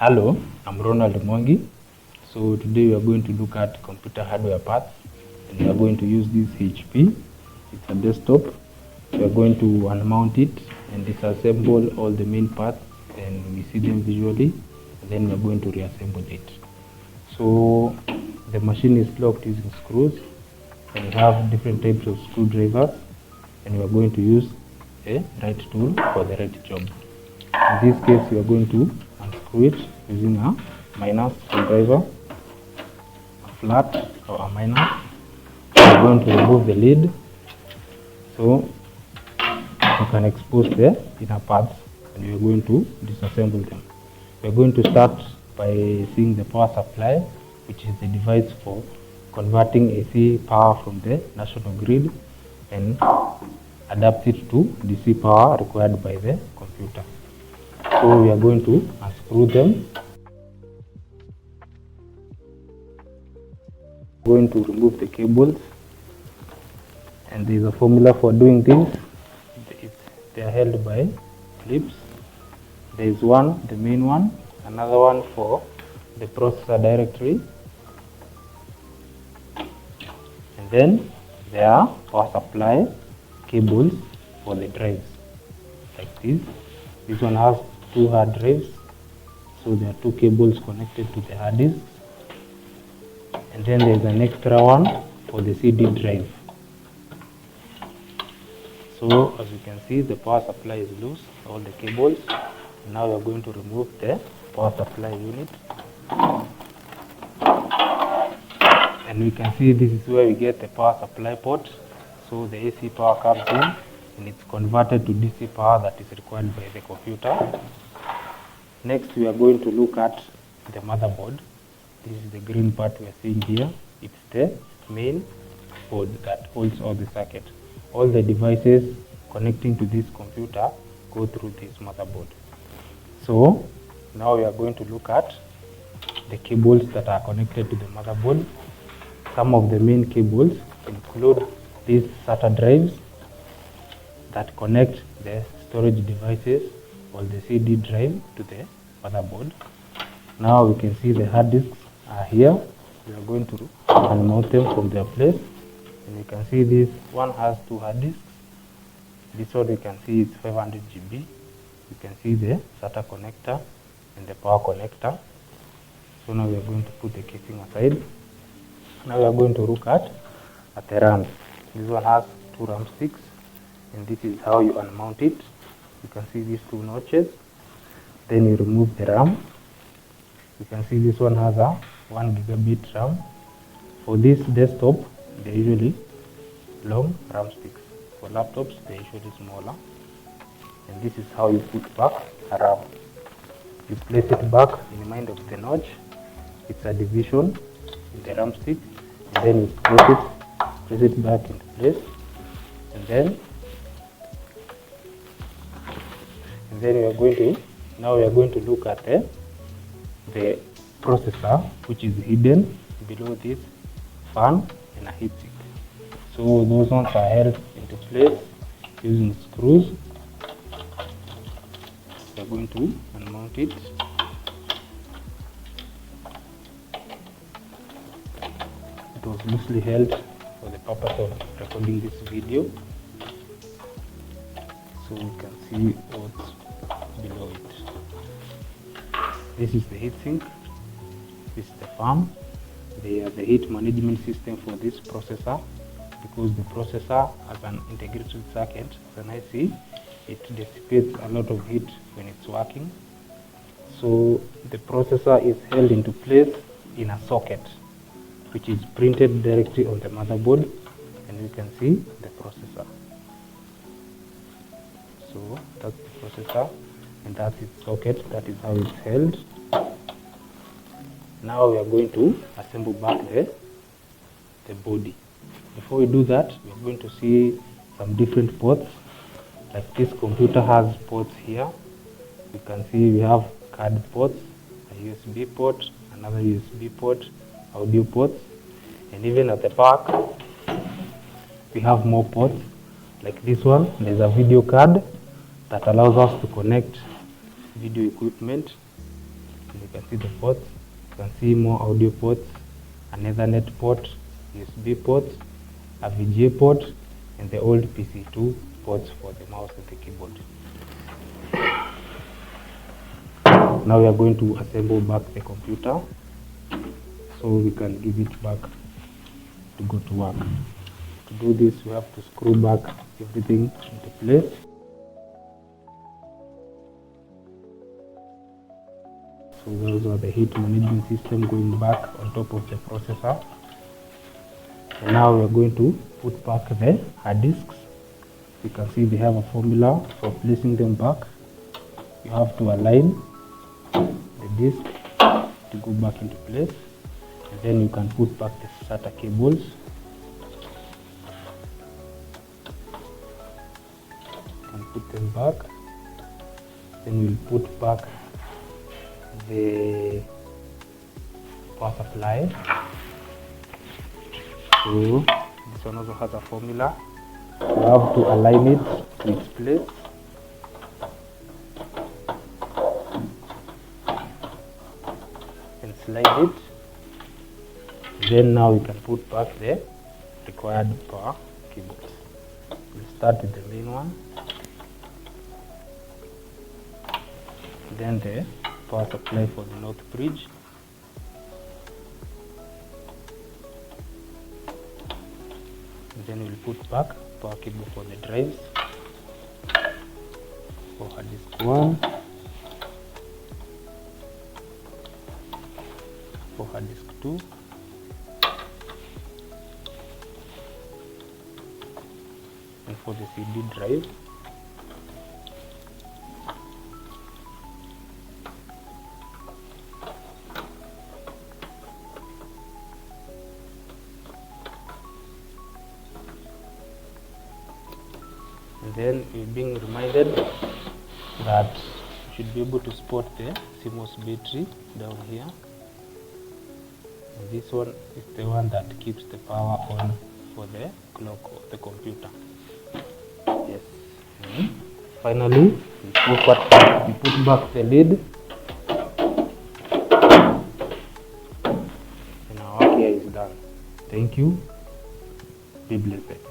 Hello, I'm Ronald Mwangi. So today we are going to look at computer hardware parts, and we are going to use this HP. It's a desktop. We are going to unmount it and disassemble all the main parts, and we see them visually, and then we are going to reassemble it. So the machine is locked using screws, and we have different types of screwdrivers, and we are going to use a right tool for the right job. In this case, we are going to unscrew it using a minus screwdriver, a flat or a minus. We are going to remove the lid so you can expose the inner parts, and we are going to disassemble them. We are going to start by seeing the power supply, which is the device for converting AC power from the national grid and adapt it to DC power required by the computer. So we are going to unscrew them. We are going to remove the cables, and there is a formula for doing this. They are held by clips. There is one, the main one, another one for the processor directory, and then there are power supply cables for the drives, like this. This one has 2 hard drives, so there are 2 cables connected to the hard disk, and then there is an extra one for the CD drive. So as you can see, the power supply is loose, all the cables. Now we are going to remove the power supply unit, and we can see this is where we get the power supply port. So the AC power comes in, and it's converted to DC power that is required by the computer. Next, we are going to look at the motherboard. This is the green part we are seeing here. It's the main board that holds all the circuit. All the devices connecting to this computer go through this motherboard. So now we are going to look at the cables that are connected to the motherboard. Some of the main cables include these SATA drives that connect the storage devices or the CD drive to the motherboard. Now we can see the hard disks are here. We are going to unmount them from their place, and you can see this one has 2 hard disks. This one you can see it's 500 GB. You can see the SATA connector and the power connector. So now we are going to put the casing aside. Now we are going to look at the RAM. This one has 2 RAM sticks, and this is how you unmount it. You can see these 2 notches. Then you remove the RAM. You can see this one has a 1 gigabit RAM. For this desktop, they're usually long RAM sticks. For laptops, they're usually smaller. And this is how you put back a RAM. You place it back in mind of the notch. It's a division in the RAM stick. And then you place it back into place. And then we are going to look at the processor, which is hidden below this fan and a heatsink. So those ones are held into place using screws. We are going to unmount it. It was loosely held for the purpose of recording this video, so you can see what's below it. This is the heatsink. This is the fan. They are the heat management system for this processor, because the processor as an integrated circuit, as an IC, it dissipates a lot of heat when it's working. So the processor is held into place in a socket, which is printed directly on the motherboard, and you can see the processor. So that's the processor, and that's its socket. That is how it's held. Now we are going to assemble back the body. Before we do that, we are going to see some different ports. Like this computer has ports here. You can see we have card ports, a USB port, another USB port, audio ports, and even at the back we have more ports. Like this one, there's a video card that allows us to connect video equipment. And you can see the ports. You can see more audio ports, an Ethernet port, USB port, a VGA port, and the old PC2 ports for the mouse and the keyboard. Now we are going to assemble back the computer so we can give it back to go to work. To do this, we have to screw back everything into place. So those are the heat management system going back on top of the processor. And now we are going to put back the hard disks. You can see they have a formula for placing them back. You have to align the disk to go back into place, and then you can put back the SATA cables. You can put them back. Then we'll put back the power supply. So this one also has a formula. You have to align it to its place. And slide it. Then now we can put back the required power cables. We'll start with the main one. Then the power supply for the north bridge. Then we'll put back power cable for the drives, for hard disk 1, for hard disk 2, and for the CD drive. And then we're being reminded that you should be able to spot the CMOS battery down here. And this one is the one that keeps the power on for the clock of the computer. Yes. Finally, we put back the lid. And our work here is done. Thank you. Be blessed.